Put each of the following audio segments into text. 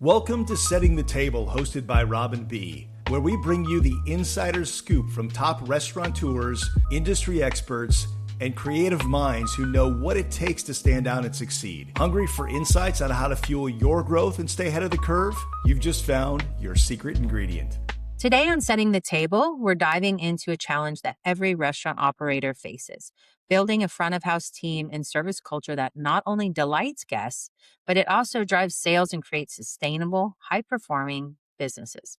Welcome to Setting the Table, hosted by Robin B., where we bring you the insider's scoop from top restaurateurs, industry experts, and creative minds who know what it takes to stand out and succeed. Hungry for insights on how to fuel your growth and stay ahead of the curve? You've just found your secret ingredient. Today on Setting the Table, we're diving into a challenge that every restaurant operator faces: building a front of house team and service culture that not only delights guests, but it also drives sales and creates sustainable, high performing businesses.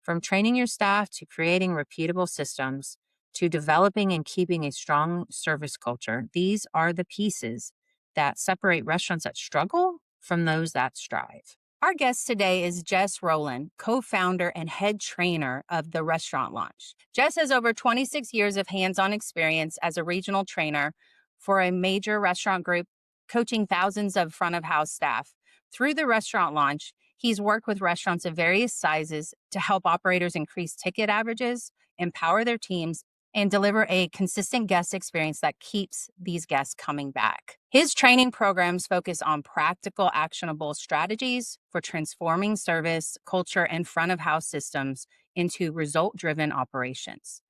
From training your staff to creating repeatable systems to developing and keeping a strong service culture, these are the pieces that separate restaurants that struggle from those that strive. Our guest today is Jess Rowland, co-founder and head trainer of the Restaurant Launch. Jess has over 26 years of hands-on experience as a regional trainer for a major restaurant group, coaching thousands of front-of-house staff. Through the Restaurant Launch, he's worked with restaurants of various sizes to help operators increase ticket averages, empower their teams, and deliver a consistent guest experience that keeps these guests coming back. His training programs focus on practical, actionable strategies for transforming service, culture, and front of house systems into result-driven operations.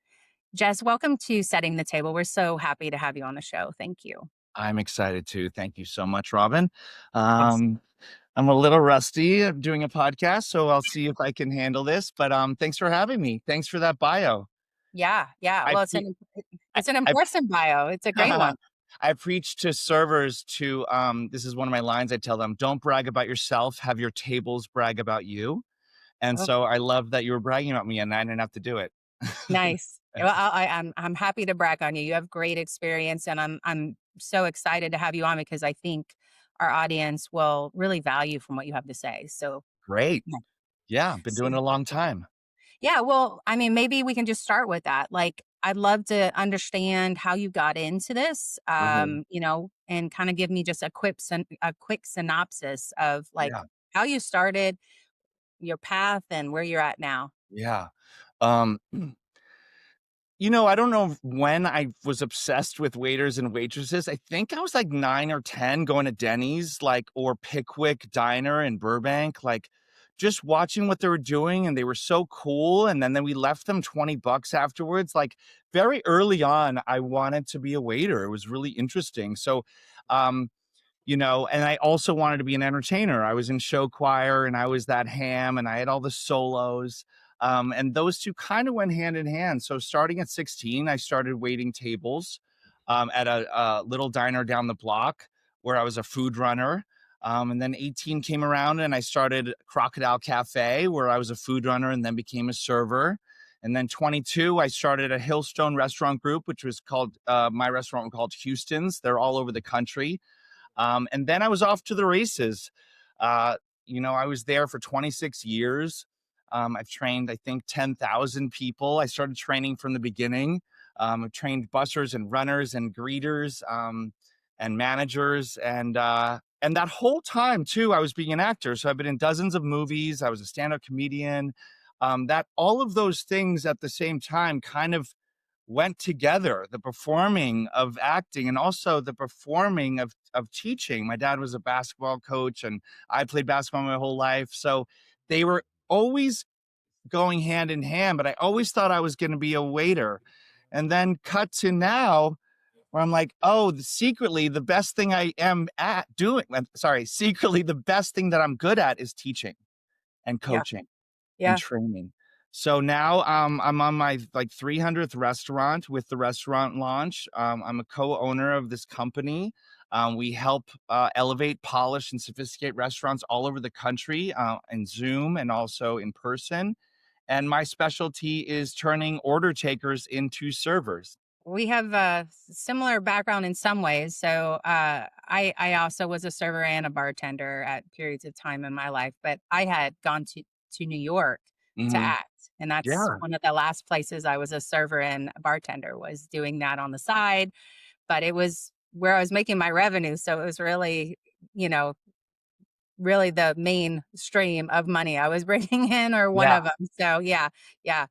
Jess, welcome to Setting the Table. We're so happy to have you on the show. Thank you. I'm excited too. Thank you so much, Robin. Awesome. I'm a little rusty at doing a podcast, so I'll see if I can handle this. But thanks for having me. Thanks for that bio. Yeah. I Well, pre- it's an I important bio. It's a great one. I preach to servers to this is one of my lines. I tell them, don't brag about yourself, have your tables brag about you. And Oh, so I love that you were bragging about me and I didn't have to do it. nice. Well, I'm happy to brag on you. You have great experience, and I'm so excited to have you on because I think our audience will really value from what you have to say. So, Great. yeah. Yeah, been So, doing it a long time. yeah, well, I mean, maybe we can just start with that. Like, I'd love to understand how you got into this, Mhm. and kind of give me just a quick synopsis of like Yeah. how you started, your path, and where you're at now. Yeah. Um I don't know when I was obsessed with waiters and waitresses. I think I was like 9 or 10 going to Denny's, or Pickwick Diner in Burbank, just watching what they were doing, and they were so cool. And then we left them 20 bucks afterwards. Very early on, I wanted to be a waiter. It was really interesting. So, um, and I also wanted to be an entertainer. I was in show choir and I was that ham and I had all the solos. And those two kind of went hand in hand. So starting at 16, I started waiting tables at a little diner down the block where I was a food runner. And then 18 came around and I started Crocodile Cafe where I was a food runner and then became a server. And then 22, I started a Hillstone restaurant group, which was called, my restaurant was called Houston's. They're all over the country. And then I was off to the races. I was there for 26 years. I've trained, I think, 10,000 people. I started training from the beginning. I've trained bussers and runners and greeters and managers. And that whole time, too, I was being an actor. So I've been in dozens of movies. I was a stand-up comedian. That all of those things at the same time kind of went together, the performing of acting and also the performing of teaching. My dad was a basketball coach and I played basketball my whole life. So they were always going hand in hand, but I always thought I was going to be a waiter. And then cut to now where I'm like, oh, secretly the best thing I am at doing, secretly the best thing that I'm good at is teaching and Yeah. coaching and Yeah. training. So now I'm on my 300th restaurant with the Restaurant Launch. I'm a co-owner of this company. We help elevate, polish, and sophisticate restaurants all over the country in Zoom and also in person. And my specialty is turning order takers into servers. We have a similar background in some ways. So I also was a server and a bartender at periods of time in my life, but I had gone to New York to Hmm. act. And that's Yeah, one of the last places I was a server and a bartender, was doing that on the side. But it was where I was making my revenue. So it was really, you know, really the main stream of money I was bringing in, or one yeah, of them. So yeah, yeah.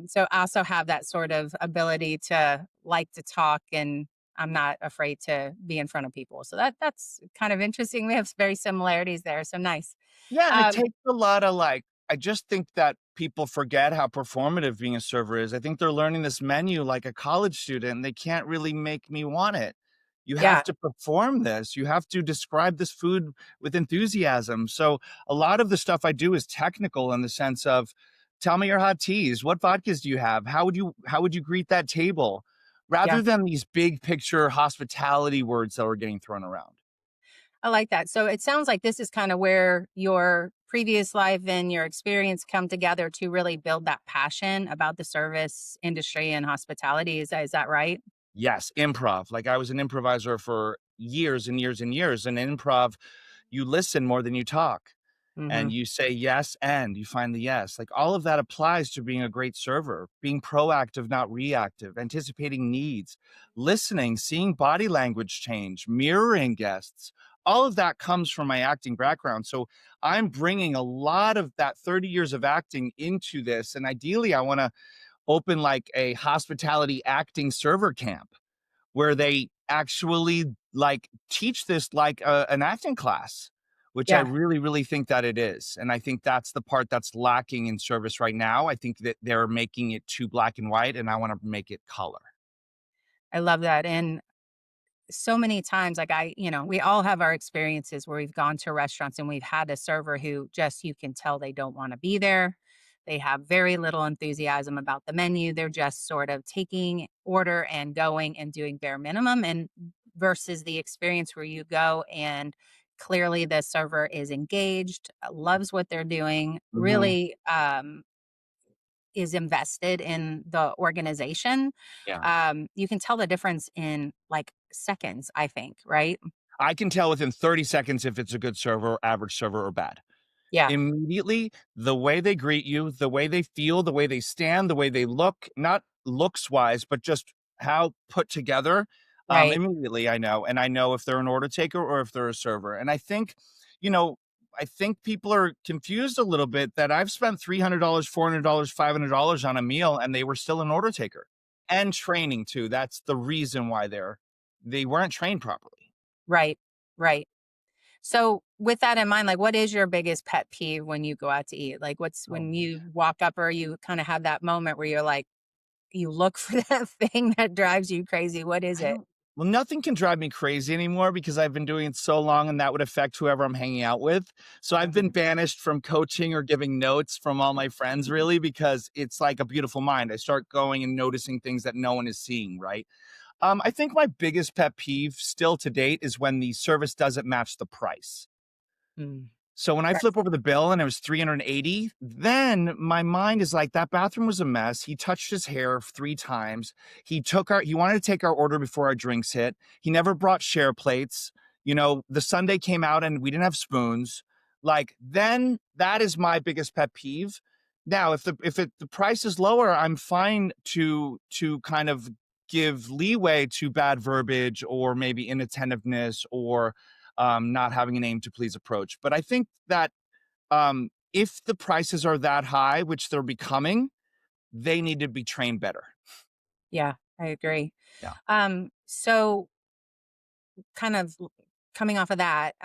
So I also have that sort of ability to like to talk and I'm not afraid to be in front of people. So that's kind of interesting. We have very similarities there. So nice. Yeah, and it Um, takes a lot of, like I just think that people forget how performative being a server is. I think they're learning this menu like a college student, and they can't really make me want it. You have yeah, to perform this. You have to describe this food with enthusiasm. So, a lot of the stuff I do is technical in the sense of, "Tell me your hot teas. What vodkas do you have? How would you greet that table?" yeah. Rather than these big picture hospitality words that are getting thrown around. I like that. So it sounds like this is kind of where your previous life and your experience come together to really build that passion about the service industry and hospitality. Is that right? Yes, improv. Like, I was an improviser for years and years and years. And in improv, you listen more than you talk, and Hmm. you say yes and you find the yes. Like, all of that applies to being a great server, being proactive, not reactive, anticipating needs, listening, seeing body language change, mirroring guests. All of that comes from my acting background. So I'm bringing a lot of that 30 years of acting into this. And ideally, I want to open like a hospitality acting server camp where they actually like teach this like an acting class, which I Yeah. really, really think that it is. And I think that's the part that's lacking in service right now. I think that they're making it too black and white, and I want to make it color. I love that. And so many times, like we all have our experiences where we've gone to restaurants and we've had a server who just, you can tell they don't want to be there. They have very little enthusiasm about the menu. They're just sort of taking order and going and doing bare minimum. And versus the experience where you go and clearly the server is engaged, loves what they're doing, Mhm. really is invested in the organization. Yeah. You can tell the difference in like seconds, I think, right? I can tell within 30 seconds if it's a good server, average server, or bad. Yeah, Immediately, the way they greet you, the way they feel, the way they stand, the way they look, not looks wise, but just how put together, right, immediately I know, and I know if they're an order taker or if they're a server. And I think, you know, I think people are confused a little bit that I've spent $300, $400, $500 on a meal and they were still an order taker and training too. That's the reason why they weren't trained properly. right, right. So with that in mind, like what is your biggest pet peeve when you go out to eat? Like what's Oh when man. you walk up or you kind of have that moment where you're like, you look for that thing that drives you crazy. What is I it? don't Well, nothing can drive me crazy anymore because I've been doing it so long and that would affect whoever I'm hanging out with. So I've been Mhm. banished from coaching or giving notes from all my friends really because it's like a beautiful mind. I start going and noticing things that no one is seeing, right? I think my biggest pet peeve still to date is when the service doesn't match the price. Mm. So when I Right. flip over the bill and it was 380, then my mind is like, that bathroom was a mess. He touched his hair 3 times. He wanted to take our order before our drinks hit. He never brought share plates. The Sunday came out and we didn't have spoons. Like, then that is my biggest pet peeve. Now, if the price is lower, I'm fine to kind of give leeway to bad verbiage or maybe inattentiveness or not having a name to please approach. But I think that if the prices are that high, which they're becoming, they need to be trained better. Yeah, I agree. Yeah. So kind of coming off of that,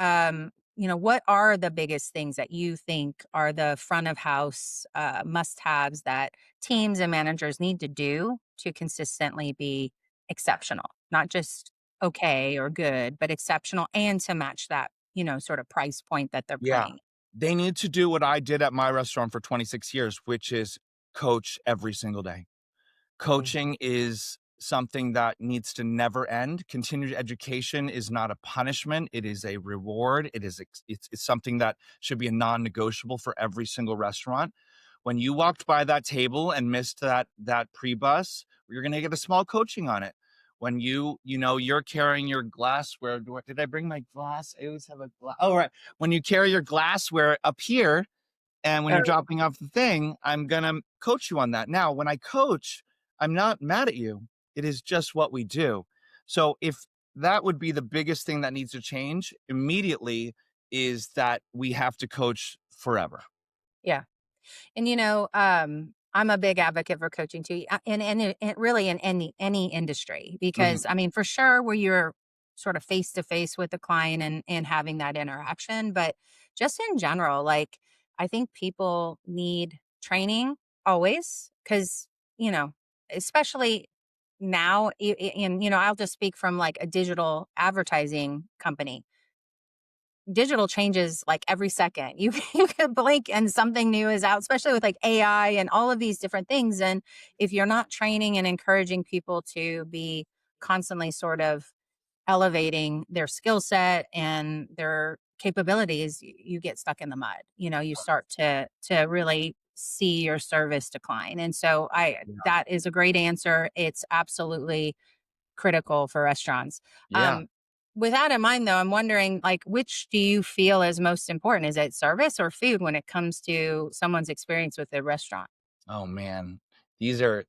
what are the biggest things that you think are the front of house must haves that teams and managers need to do to consistently be exceptional, not just okay or good, but exceptional and to match that, sort of price point that they're Yeah. playing? They need to do what I did at my restaurant for 26 years, which is coach every single day. Mm, Coaching is something that needs to never end. Continued education is not a punishment, it is a reward. It's something that should be a non-negotiable for every single restaurant. When you walked by that table and missed that pre-bus, you're going to get a small coaching on it. When you're carrying your glassware. Did I bring my glass? I always have a glass. Oh, right. When you carry your glassware up here and when you're oh, dropping off the thing, I'm gonna coach you on that. Now, when I coach, I'm not mad at you. It is just what we do. So if that would be the biggest thing that needs to change immediately is that we have to coach forever. yeah. And I'm a big advocate for coaching too, in really in any industry, Mhm. because I mean, for sure, where you're sort of face to face with the client and having that interaction, but just in general, like I think people need training always, because you know, especially now, and I'll just speak from like a digital advertising company. Digital changes like every second. You you can blink and something new is out, especially with like AI and all of these different things. And if you're not training and encouraging people to be constantly sort of elevating their skill set and their capabilities, you get stuck in the mud. You start to really see your service decline. And so I Yeah. that is a great answer. It's absolutely critical for restaurants. Yeah. Um, with that in mind, though, I'm wondering, like, which do you feel is most important? Is it service or food when it comes to someone's experience with a restaurant? Oh, man. These are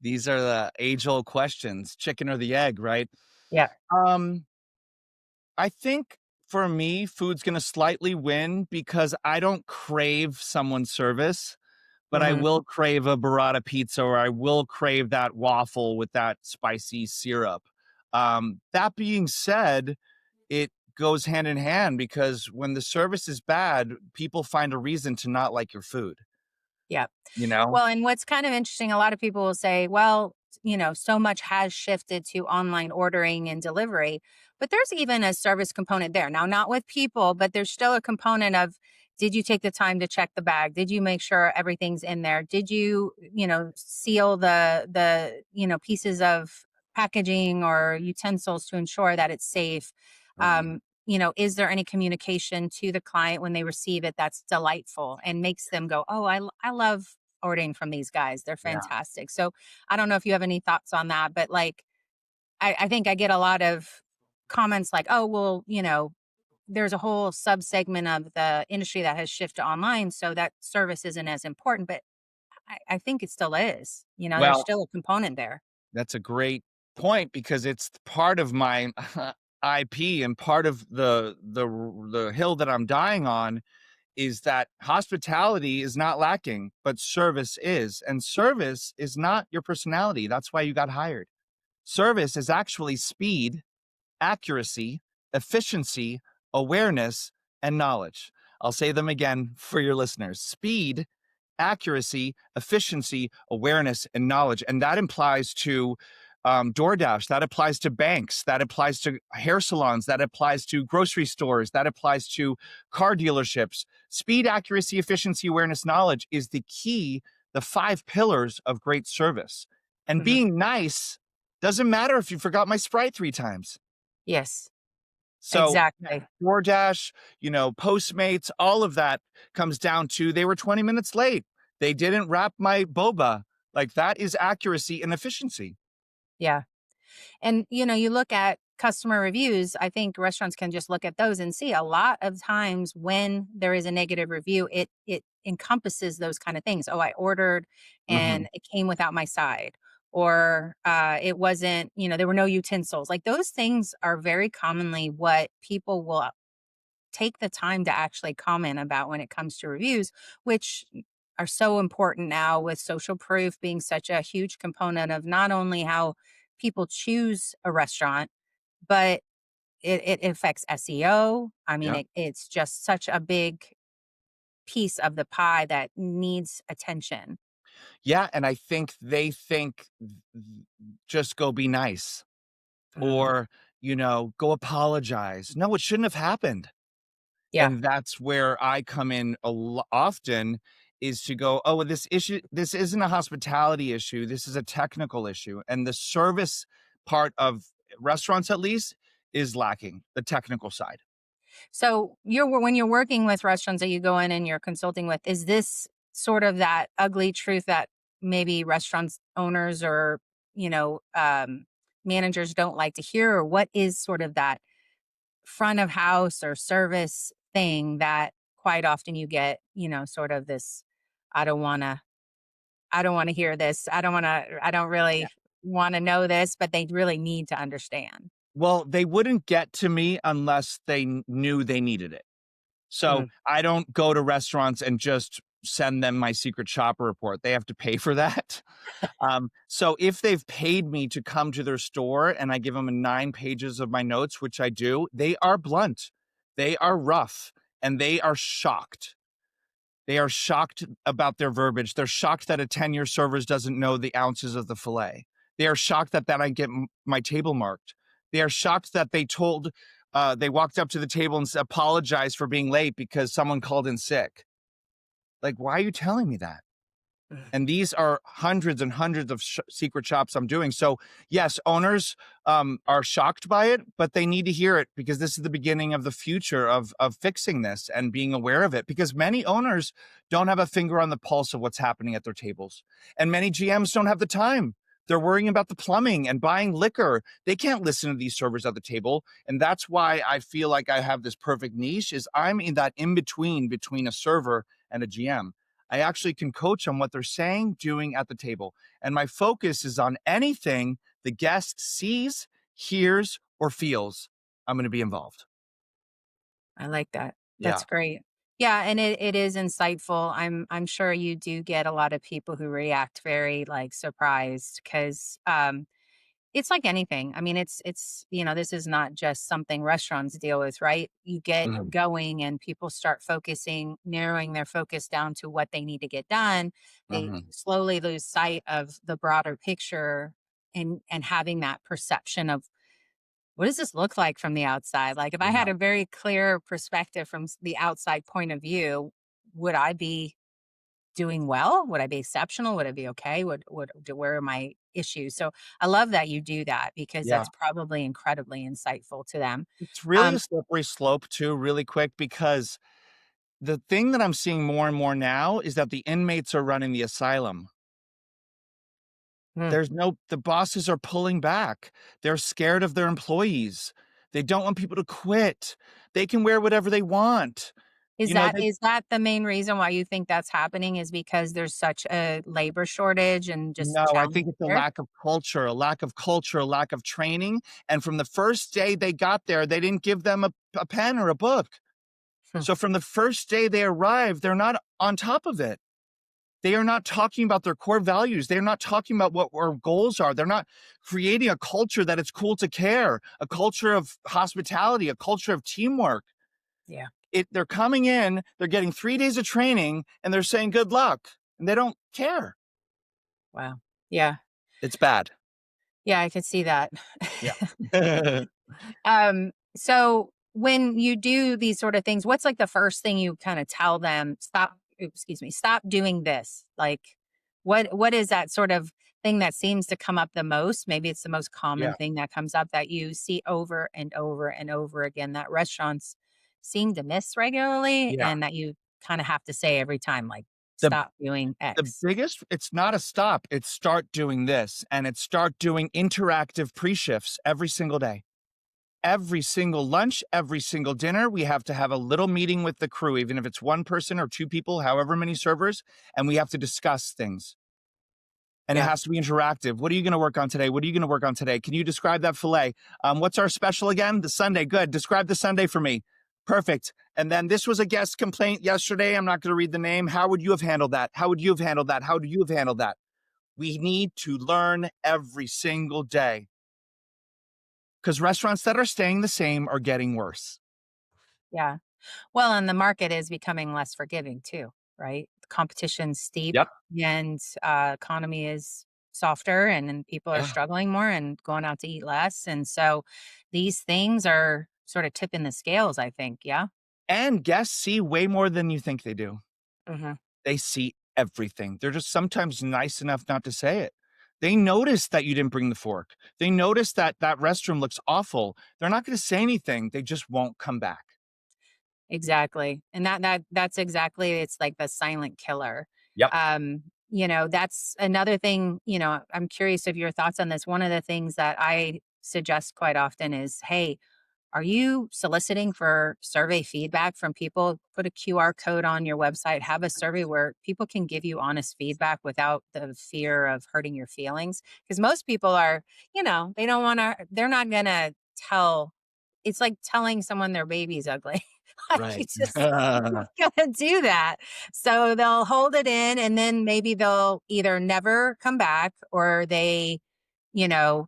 the age-old questions, chicken or the egg, right? Yeah. Um, I think for me, food's gonna slightly win because I don't crave someone's service, but I Hmm. will crave a burrata pizza, or I will crave that waffle with that spicy syrup. That being said, it goes hand in hand because when the service is bad, people find a reason to not like your food, Yeah. you know? Well, and what's kind of interesting, a lot of people will say, well, so much has shifted to online ordering and delivery, but there's even a service component there. Now, not with people, but there's still a component of, did you take the time to check the bag? Did you make sure everything's in there? Did you, seal the pieces of packaging or utensils to ensure that it's safe? Right. Is there any communication to the client when they receive it that's delightful and makes them go, oh, I love ordering from these guys. They're Yeah. fantastic. So I don't know if you have any thoughts on that, but like, I think I get a lot of comments like, oh, well, there's a whole sub segment of the industry that has shifted online. So that service isn't as important, but I think it still is. There's Well, still a component there. that's a great point because it's part of my IP and part of the hill that I'm dying on is that hospitality is not lacking, but service is. And service is not your personality. That's why you got hired. Service is actually speed, accuracy, efficiency, awareness, and knowledge. I'll say them again for your listeners. Speed, accuracy, efficiency, awareness, and knowledge. And that implies to DoorDash, that applies to banks, that applies to hair salons, that applies to grocery stores, that applies to car dealerships. Speed, accuracy, efficiency, awareness, knowledge is the key, the 5 pillars of great service. And Hmm. being nice doesn't matter if you forgot my Sprite 3 times. Yes, So, yeah, exactly. DoorDash, Postmates, all of that comes down to they were 20 minutes late. They didn't wrap my boba. Like that is accuracy and efficiency. Yeah. And you look at customer reviews, I think restaurants can just look at those and see a lot of times when there is a negative review, it encompasses those kind of things. Oh, I ordered Mhm. and it came without my side. Or it wasn't, there were no utensils. Like those things are very commonly what people will take the time to actually comment about when it comes to reviews, which are so important now with social proof being such a huge component of not only how people choose a restaurant, but it affects SEO. I mean, Yep. it's just such a big piece of the pie that needs attention. Yeah, and I think they think just go be nice Mm, or, go apologize. No, it shouldn't have happened. yeah. And that's where I come in often is to go, oh, well, this isn't a hospitality issue. This is a technical issue. And the service part of restaurants, at least, is lacking the technical side. So when you're working with restaurants that you go in and you're consulting with, is this sort of that ugly truth that maybe restaurants owners or you know um, managers don't like to hear, or what is sort of that front of house or service thing that quite often you get sort of this, I don't want to I don't want to hear this, I don't Yeah. really want to know this, but they really need to understand. Well, they wouldn't get to me unless they knew they needed it. So Mm, I don't go to restaurants and just send them my secret shopper report. They have to pay for that. So if they've paid me to come to their store and I give them 9 pages of my notes, which I do, they are blunt, they are rough, and they are shocked. They are shocked about their verbiage. They're shocked that a 10-year server doesn't know the ounces of the filet. They are shocked that I get my table marked. They are shocked that they walked up to the table and apologized for being late because someone called in sick. Like, why are you telling me that? And these are hundreds and hundreds of secret shops I'm doing. So yes, owners are shocked by it, but they need to hear it because this is the beginning of the future of fixing this and being aware of it, because many owners don't have a finger on the pulse of what's happening at their tables. And many GMs don't have the time. They're worrying about the plumbing and buying liquor. They can't listen to these servers at the table. And that's why I feel like I have this perfect niche, is I'm in that between a server and a GM. I actually can coach on what they're saying, doing at the table. And my focus is on anything the guest sees, hears, or feels. I'm going to be involved. I like that. Yeah. That's great. Yeah, and it is insightful. I'm sure you do get a lot of people who react very like surprised because it's like anything. I mean, it's this is not just something restaurants deal with, right? You get Mhm. going and people start focusing, narrowing their focus down to what they need to get done. They Mhm. slowly lose sight of the broader picture and having that perception of what does this look like from the outside? Like if I Yeah. had a very clear perspective from the outside point of view, would I be doing well? Would I be exceptional? Would I be okay? Where are my issues? So I love that you do that because Yeah. that's probably incredibly insightful to them. It's really a Um, slippery slope too, really quick, because the thing that I'm seeing more and more now is that the inmates are running the asylum. mm, The bosses are pulling back. They're scared of their employees. They don't want people to quit. They can wear whatever they want. is You know, that is that the main reason why you think that's happening? Is because there's such a labor shortage and just no, I challenges think it's a there? lack of culture, a lack of culture, a lack of training. And from the first day they got there, they didn't give them a pen or a book. Hmm, So from the first day they arrived, they're not on top of it. They are not talking about their core values. They're not talking about what our goals are. They're not creating a culture that it's cool to care, a culture of hospitality, a culture of teamwork. yeah. They're coming in, they're getting 3 days of training, and they're saying good luck, and they don't care. Wow. Yeah. It's bad. Yeah, I could see that. Yeah. So when you do these sort of things, what's like the first thing you kind of tell them, stop doing this? Like what is that sort of thing that seems to come up the most? Maybe it's the most common Yeah. thing that comes up that you see over and over and over again that restaurants seem to miss regularly Yeah. and that you kind of have to say every time, like, The stop doing the X. biggest it's not a stop, it's start doing this, and it's start doing interactive pre-shifts every single day. Every single lunch, every single dinner, we have to have a little meeting with the crew, even if it's 1 person or 2 people, however many servers, and we have to discuss things. And it Yeah. has to be interactive. What are you gonna work on today? What are you gonna work on today? Can you describe that filet? What's our special again? The Sunday. Good. Describe the Sunday for me. Perfect. And then this was a guest complaint yesterday. I'm not gonna read the name. How would you have handled that? How would you have handled that? How do you have handled that? We need to learn every single day, because restaurants that are staying the same are getting worse. Yeah. Well, and the market is becoming less forgiving too, right? The competition's steep Yep. and economy is softer and then people are Yeah. struggling more and going out to eat less. And so these things are sort of tipping the scales, I think. Yeah. And guests see way more than you think they do. Hmm. They see everything. They're just sometimes nice enough not to say it. They notice that you didn't bring the fork. They notice that that restroom looks awful. They're not going to say anything. They just won't come back. Exactly. And that's exactly, it's like the silent killer. Yep. That's another thing, I'm curious of your thoughts on this. One of the things that I suggest quite often is, hey, are you soliciting for survey feedback from people? Put a QR code on your website, have a survey where people can give you honest feedback without the fear of hurting your feelings. Because most people are, they're not going to tell, it's like telling someone their baby's ugly. Like, Right. you just gotta do that. So they'll hold it in, and then maybe they'll either never come back, or they, you know,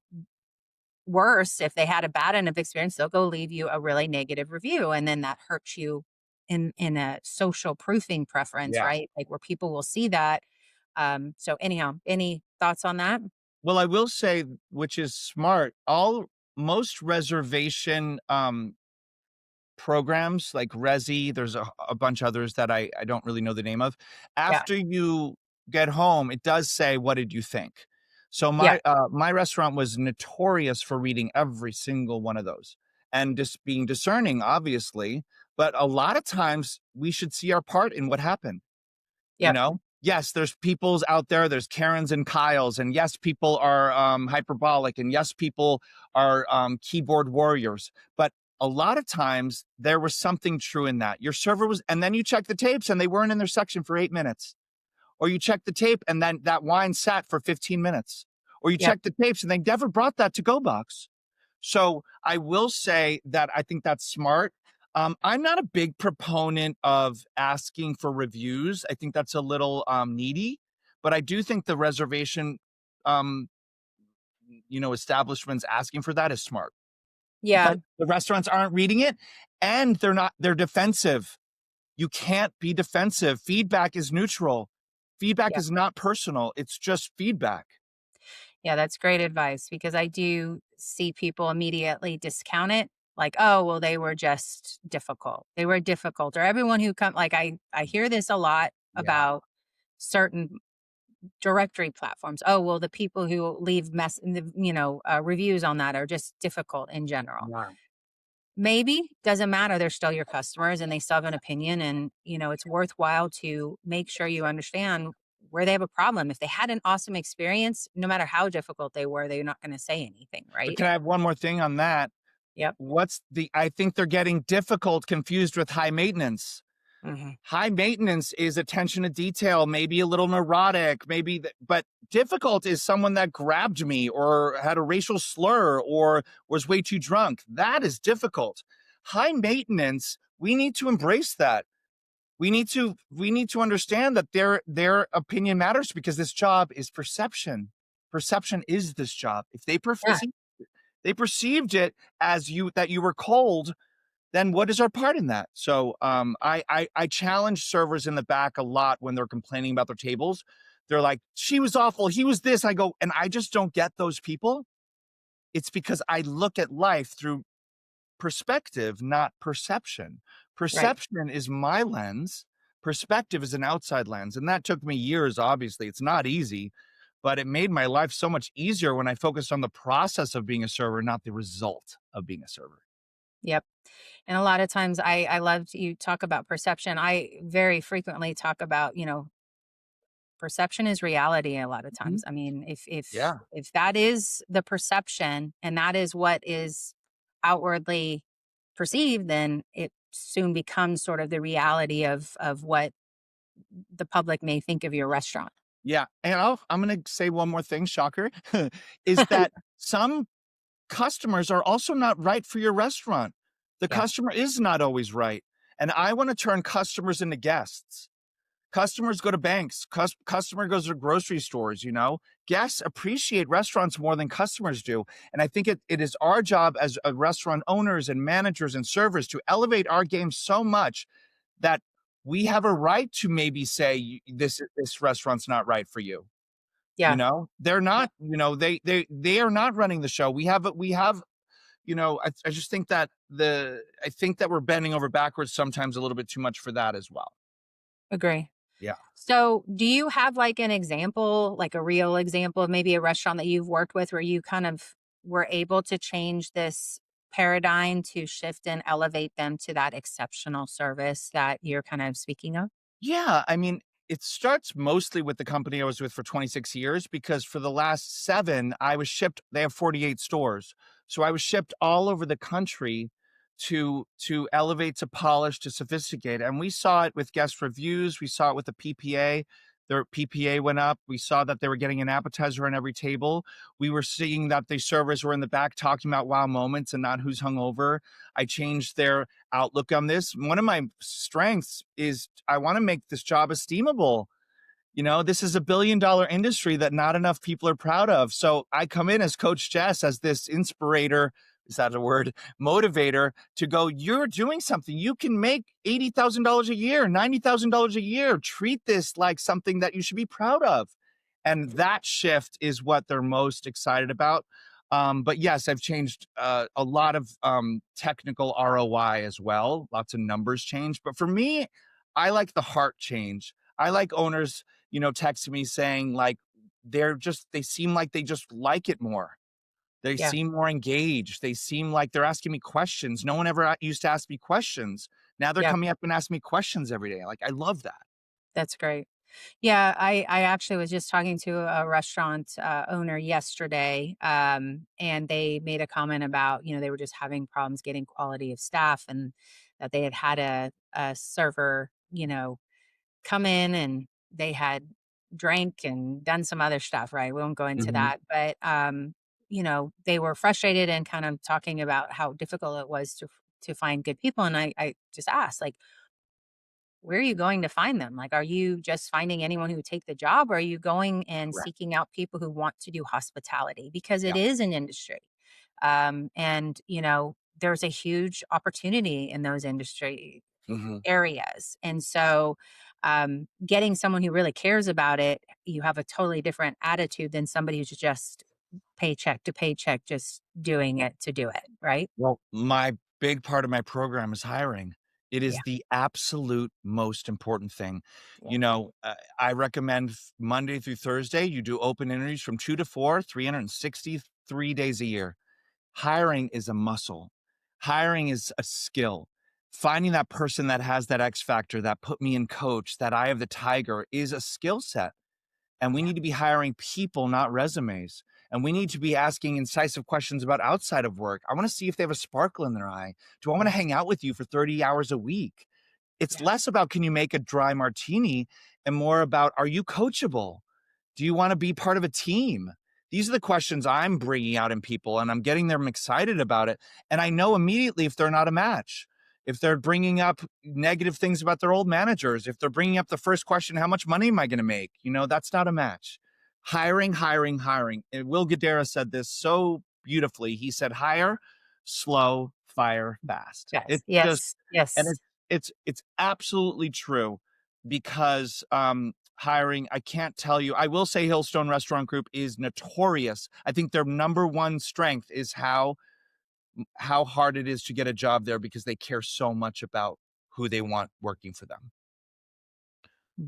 worse, if they had a bad enough experience, they'll go leave you a really negative review, and then that hurts you in a social proofing preference, Yeah. right? Like, where people will see that. So anyhow, any thoughts on that? Well, I will say, which is smart, all most reservation programs like Resi, there's a bunch others that I don't really know the name of. Yeah. After you get home, it does say, "What did you think?" So Yeah. my restaurant was notorious for reading every single one of those and just being discerning, obviously. But a lot of times we should see our part in what happened. You Yep. know? Yes, there's peoples out there, there's Karens and Kyles, and yes, people are hyperbolic, and yes, people are keyboard warriors. But a lot of times there was something true in that. Your server was, and then you check the tapes and they weren't in their section for 8 minutes. Or you check the tape and then that wine sat for 15 minutes. Or you Yep. check the tapes and they never brought that to go box. So I will say that I think that's smart. I'm not a big proponent of asking for reviews. I think that's a little needy, but I do think the reservation, um, establishments asking for that is smart. Yeah. But the restaurants aren't reading it, and they're defensive. You can't be defensive. Feedback is neutral. Feedback Yeah. is not personal. It's just feedback. Yeah, that's great advice, because I do see people immediately discount it. Like, oh, well, they were just difficult. They were difficult. Or everyone who come, like, I hear this a lot Yeah. about certain directory platforms. Oh, well, the people who leave reviews on that are just difficult in general. Yeah. Maybe, doesn't matter. They're still your customers and they still have an opinion. And, it's worthwhile to make sure you understand where they have a problem. If they had an awesome experience, no matter how difficult they were, they're not going to say anything, But right? can I have one more thing on that? Yep. I think they're getting difficult confused with high maintenance. Hmm. High maintenance is attention to detail, maybe a little neurotic, but difficult is someone that grabbed me or had a racial slur or was way too drunk. That is difficult. High maintenance, we need to embrace that. We need to understand that their opinion matters, because this job is perception. Perception is this job. If Yeah. they perceived it as that you were cold, then what is our part in that? So I challenge servers in the back a lot when they're complaining about their tables. They're like, she was awful, he was this. I go, and I just don't get those people. It's because I look at life through perspective, not perception. Right. Perception is my lens. Perspective is an outside lens. And that took me years, obviously. It's not easy, but it made my life so much easier when I focused on the process of being a server, not the result of being a server. Yep. And a lot of times I love you talk about perception. I very frequently talk about, perception is reality a lot of Mhm. times. I mean, Yeah. if that is the perception and that is what is outwardly perceived, then it soon becomes sort of the reality of what the public may think of your restaurant. Yeah. And I'm going to say one more thing, shocker, is that some customers are also not right for your restaurant. The Yeah. customer is not always right. And I want to turn customers into guests. Customers go to banks. Customer goes to grocery stores. Guests appreciate restaurants more than customers do. And I think it is our job as restaurant owners and managers and servers to elevate our game so much that we have a right to maybe say, this restaurant's not right for you. Yeah. They're not, they are not running the show. I just think that we're bending over backwards sometimes a little bit too much for that as well. Agree. Yeah. So, do you have like an example, like a real example of maybe a restaurant that you've worked with where you kind of were able to change this paradigm to shift and elevate them to that exceptional service that you're kind of speaking of? Yeah, I mean, it starts mostly with the company I was with for 26 years, because for the last 7, I was shipped. They have 48 stores. So I was shipped all over the country to elevate, to polish, to sophisticate. And we saw it with guest reviews, we saw it with the PPA. their PPA went up. We saw that they were getting an appetizer on every table. We were seeing that the servers were in the back talking about wow moments and not who's hungover. I changed their outlook on this. One of my strengths is I want to make this job esteemable. This is a billion-dollar industry that not enough people are proud of. So I come in as Coach Jess, as this inspirator, is that a word? Motivator to go, you're doing something. You can make $80,000 a year, $90,000 a year. Treat this like something that you should be proud of. And that shift is what they're most excited about. But yes, I've changed a lot of technical ROI as well. Lots of numbers change. But for me, I like the heart change. I like owners texted me saying like they seem like they just like it more. They Yeah, seem more engaged. They seem like they're asking me questions. No one ever used to ask me questions. Now they're yeah, coming up and asking me questions every day. Like, I love that. that's great. Yeah, I actually was just talking to a restaurant owner yesterday, and they made a comment about, they were just having problems getting quality of staff, and that they had a server, come in and they had drank and done some other stuff, right? We won't go into Mhm. that, but they were frustrated and kind of talking about how difficult it was to find good people, and I just asked, like, where are you going to find them? Like, are you just finding anyone who would take the job, or are you going and Correct. seeking out people who want to do hospitality? Because it Yeah. is an industry. And, there's a huge opportunity in those industry Mhm. areas. And so, getting someone who really cares about it, you have a totally different attitude than somebody who's just paycheck to paycheck, just doing it to do it. Right. Well, my big part of my program is hiring. It Yeah. is the absolute most important thing. Yeah. I recommend Monday through Thursday, you do open interviews from 2 to 4, 363 days a year. Hiring is a muscle. Hiring is a skill. Finding that person that has that X factor, that put me in coach, that eye of the tiger is a skill set. And we Yeah. need to be hiring people, not resumes. And we need to be asking incisive questions about outside of work. I want to see if they have a sparkle in their eye. Do I want to Yes. hang out with you for 30 hours a week? It's Yeah. less about can you make a dry martini and more about are you coachable? Do you want to be part of a team? These are the questions I'm bringing out in people, and I'm getting them excited about it. And I know immediately if they're not a match, if they're bringing up negative things about their old managers, if they're bringing up the first question, how much money am I going to make? That's not a match. Hiring, hiring, hiring. And Will Guidara said this so beautifully. He said, hire, slow, fire, fast. Yes. It's just, Yes. and Yes. it's absolutely true because hiring, I can't tell you. I will say Hillstone Restaurant Group is notorious. I think their number one strength is how hard it is to get a job there because they care so much about who they want working for them.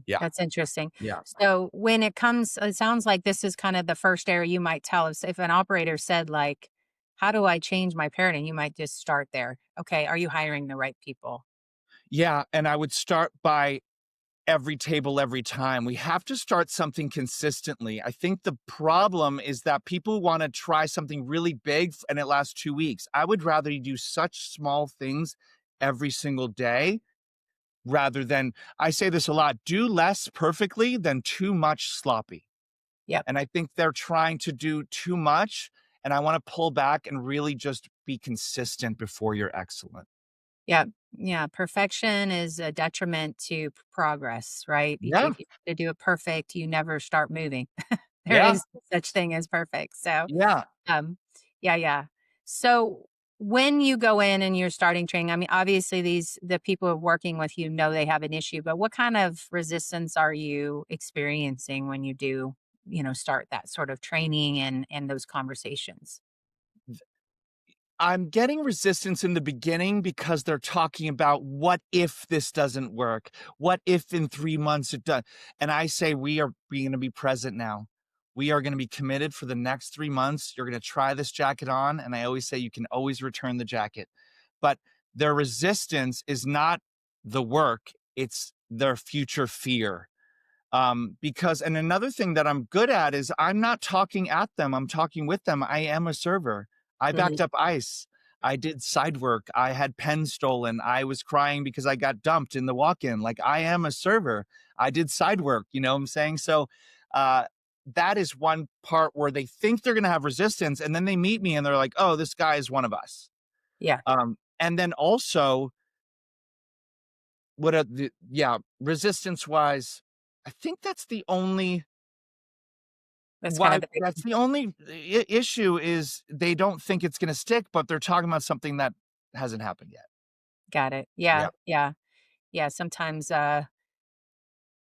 Yeah. That's interesting. Yeah. So when it sounds like this is kind of the first area you might tell us if an operator said like, how do I change my parenting? You might just start there. Okay. Are you hiring the right people? Yeah. And I would start by every table every time. We have to start something consistently. I think the problem is that people want to try something really big and it lasts 2 weeks. I would rather you do such small things every single day rather than, I say this a lot, do less perfectly than too much sloppy. Yep. And I think they're trying to do too much. And I want to pull back and really just be consistent before you're excellent. Yep. Yeah. Perfection is a detriment to progress, right? Yeah. If you try to do it perfect, you never start moving. There Yeah. is no such thing as perfect. So, Yeah. Um, yeah, yeah. So when you go in and you're starting training, I mean, obviously the people who are working with you know they have an issue, but what kind of resistance are you experiencing when you do, start that sort of training and those conversations? I'm getting resistance in the beginning because they're talking about what if this doesn't work? What if in 3 months it does? And I say, we are going to be present now. We are going to be committed for the next 3 months. You're going to try this jacket on. And I always say, you can always return the jacket. But their resistance is not the work, it's their future fear. Because, and another thing that I'm good at is I'm not talking at them, I'm talking with them. I am a server. I Mhm. backed up ice. I did side work. I had pens stolen. I was crying because I got dumped in the walk-in. Like, I am a server. I did side work, you know what I'm saying? So, uh, that is one part where they think they're gonna have resistance, and then they meet me and they're like, "Oh, this guy is one of us." Yeah, And then also, resistance-wise, I think that's the only that's kind why of the big. that's the only issue is they don't think it's gonna stick, but they're talking about something that hasn't happened yet. Got it. Yeah, Yeah. yeah, yeah. Sometimes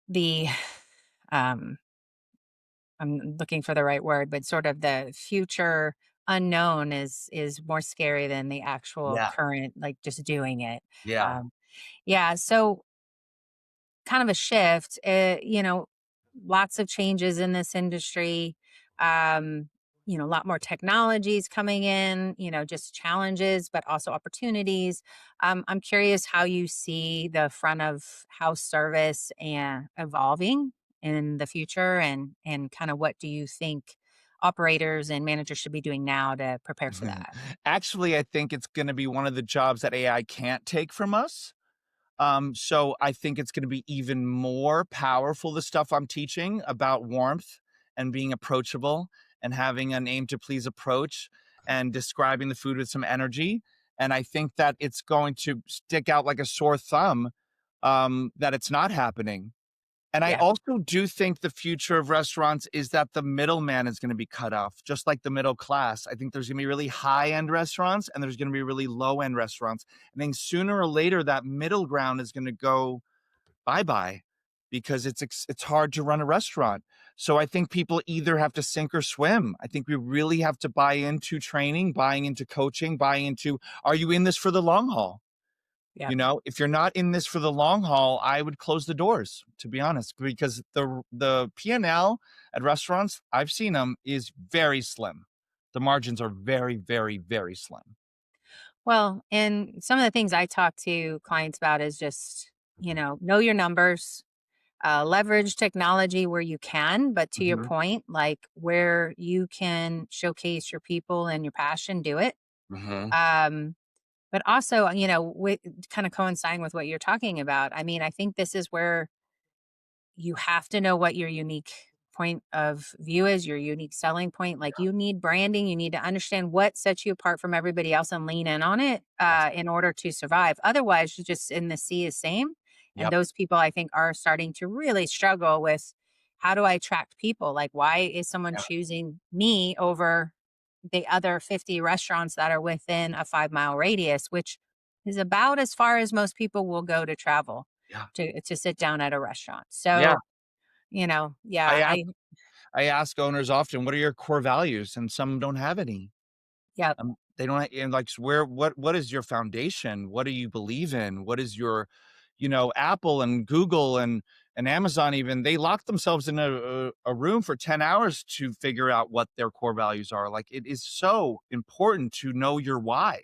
the um, I'm looking for the right word, but sort of the future unknown is more scary than the actual Yeah. current, like just doing it. Yeah. Um, yeah. So kind of a shift. Lots of changes in this industry. Um, a lot more technologies coming in, just challenges, but also opportunities. I'm curious how you see the front of house service and evolving in the future and kind of what do you think operators and managers should be doing now to prepare for that? Actually, I think it's gonna be one of the jobs that AI can't take from us. So I think it's gonna be even more powerful, the stuff I'm teaching about warmth and being approachable and having an aim to please approach and describing the food with some energy. And I think that it's going to stick out like a sore thumb, that it's not happening. And I Yeah, also do think the future of restaurants is that the middleman is gonna be cut off, just like the middle class. I think there's gonna be really high-end restaurants, and there's gonna be really low-end restaurants. I think sooner or later, that middle ground is gonna go bye-bye because it's hard to run a restaurant. So I think people either have to sink or swim. I think we really have to buy into training, buying into coaching, buying into, "Are you in this for the long haul?" yeah. You know, if you're not in this for the long haul, I would close the doors, to be honest, because the P&L at restaurants, I've seen them, is very slim. The margins are very, very, very slim. Well, and some of the things I talk to clients about is just, know your numbers, leverage technology where you can, but to your Mhm, point, like where you can showcase your people and your passion, do it. mhm. Um, but also, with kind of coinciding with what you're talking about, I mean, I think this is where you have to know what your unique point of view is, your unique selling point. Like you need branding, you need to understand what sets you apart from everybody else and lean in on it Yes. in order to survive. Otherwise, you're just in the sea is same. And Yep, those people, I think, are starting to really struggle with how do I attract people? Like, why is someone yep, choosing me over the other 50 restaurants that are within a 5 mile radius, which is about as far as most people will go to travel yeah, to sit down at a restaurant. yeah. So, I yeah, ask I ask owners often, "What are your core values?" And some don't have any. yep, They don't and, like, what is your foundation? What do you believe in? What is your Apple and Google and Amazon even, they lock themselves in a room for 10 hours to figure out what their core values are. Like, it is so important to know your why.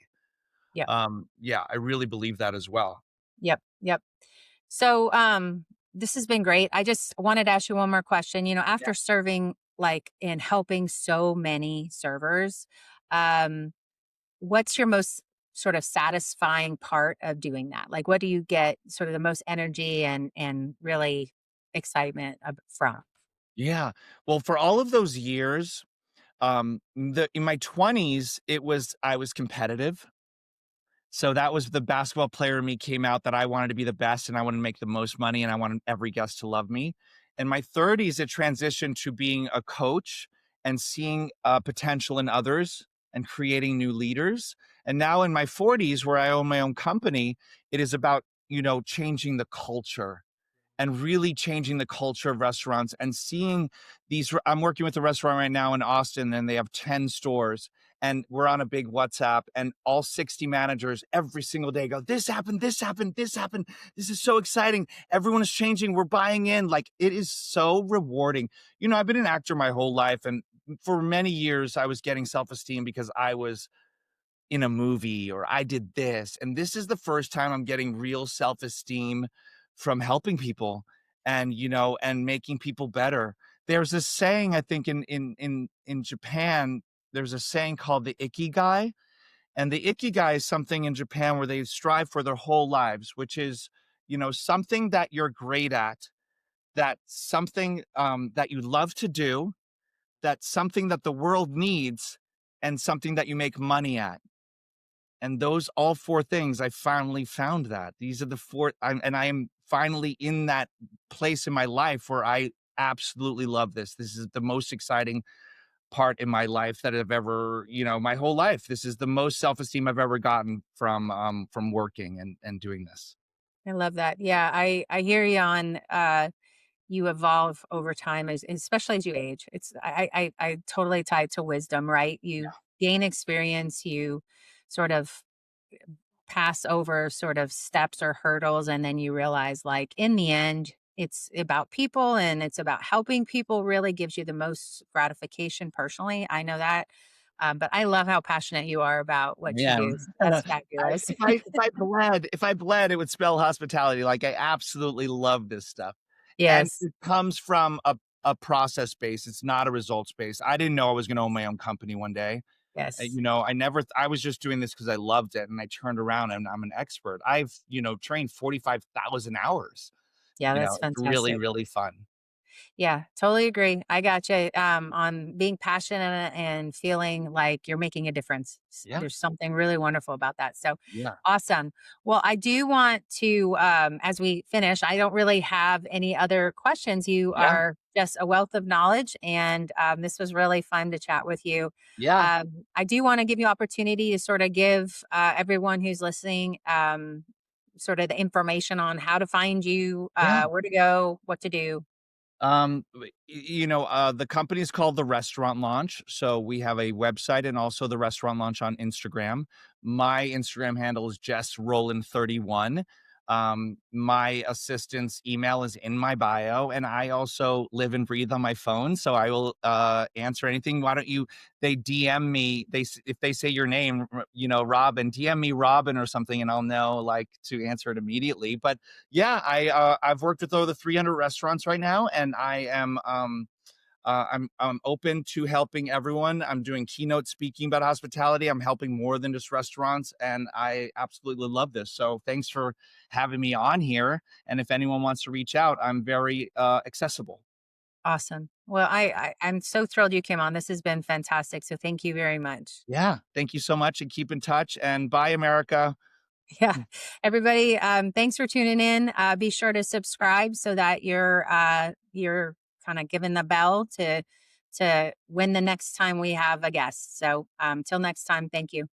yep, Yeah, I really believe that as well. yep, yep. So, this has been great. I just wanted to ask you one more question. Yeah. After serving like and helping so many servers, um, what's your most sort of satisfying part of doing that? Like, what do you get sort of the most energy and really excitement from? Yeah. Well, for all of those years, the in my 20s, I was competitive. So that was the basketball player in me came out that I wanted to be the best and I wanted to make the most money and I wanted every guest to love me. In my 30s, it transitioned to being a coach and seeing potential in others and creating new leaders. And now in my 40s, where I own my own company, it is about, changing the culture and really changing the culture of restaurants and seeing I'm working with a restaurant right now in Austin and they have 10 stores and we're on a big WhatsApp and all 60 managers every single day go, this happened, this happened, this happened. This is so exciting. Everyone is changing. We're buying in. Like, it is so rewarding. I've been an actor my whole life and for many years I was getting self-esteem because I was in a movie or I did this. And this is the first time I'm getting real self-esteem from helping people and, and making people better. There's a saying, I think in Japan, there's a saying called the ikigai, And the ikigai is something in Japan where they strive for their whole lives, which is, something that you're great at, that something that you love to do, that's something that the world needs, and something that you make money at. And those all four things, I finally found that. These are the four, and I am finally in that place in my life where I absolutely love this. This is the most exciting part in my life that I've ever, my whole life. This is the most self-esteem I've ever gotten from working and doing this. I love that. Yeah, I hear you on you evolve over time as especially as you age. It's I totally tie it to wisdom, right? You gain experience, you sort of pass over sort of steps or hurdles, and then you realize like in the end it's about people and it's about helping people really gives you the most gratification personally. I know that. But I love how passionate you are about what you Yeah. do. That's fabulous. If I bled, it would spell hospitality. Like, I absolutely love this stuff. And Yes. it comes from a process base. It's not a results base. I didn't know I was gonna own my own company one day. Yes. I was just doing this because I loved it, and I turned around and I'm an expert. I've, trained 45,000 hours. Yeah, that's It's really, fantastic. really fun. Yeah, totally agree. I got you on being passionate and feeling like you're making a difference. Yeah, There's something really wonderful about that. So yeah, awesome. Well, I do want to, as we finish, I don't really have any other questions. You yeah, are just a wealth of knowledge, and this was really fun to chat with you. yeah, I do want to give you opportunity to sort of give everyone who's listening sort of the information on how to find you, yeah. where to go, what to do. The company is called The Restaurant Launch. So we have a website and also The Restaurant Launch on Instagram. My Instagram handle is Jess Rowland 31. My assistant's email is in my bio, and I also live and breathe on my phone. So I will answer anything. Why don't you? They DM me. If they say your name, Robin, DM me Robin or something, and I'll know like to answer it immediately. But yeah, I've worked with over 300 restaurants right now, and I'm open to helping everyone. I'm doing keynote speaking about hospitality. I'm helping more than just restaurants, and I absolutely love this. So thanks for having me on here. And if anyone wants to reach out, I'm very accessible. Awesome. Well, I'm so thrilled you came on. This has been fantastic. So thank you very much. Yeah, thank you so much, and keep in touch. And bye, America. Yeah. Everybody, thanks for tuning in. Be sure to subscribe so that you're kind of given the bell to when the next time we have a guest. So till next time, thank you.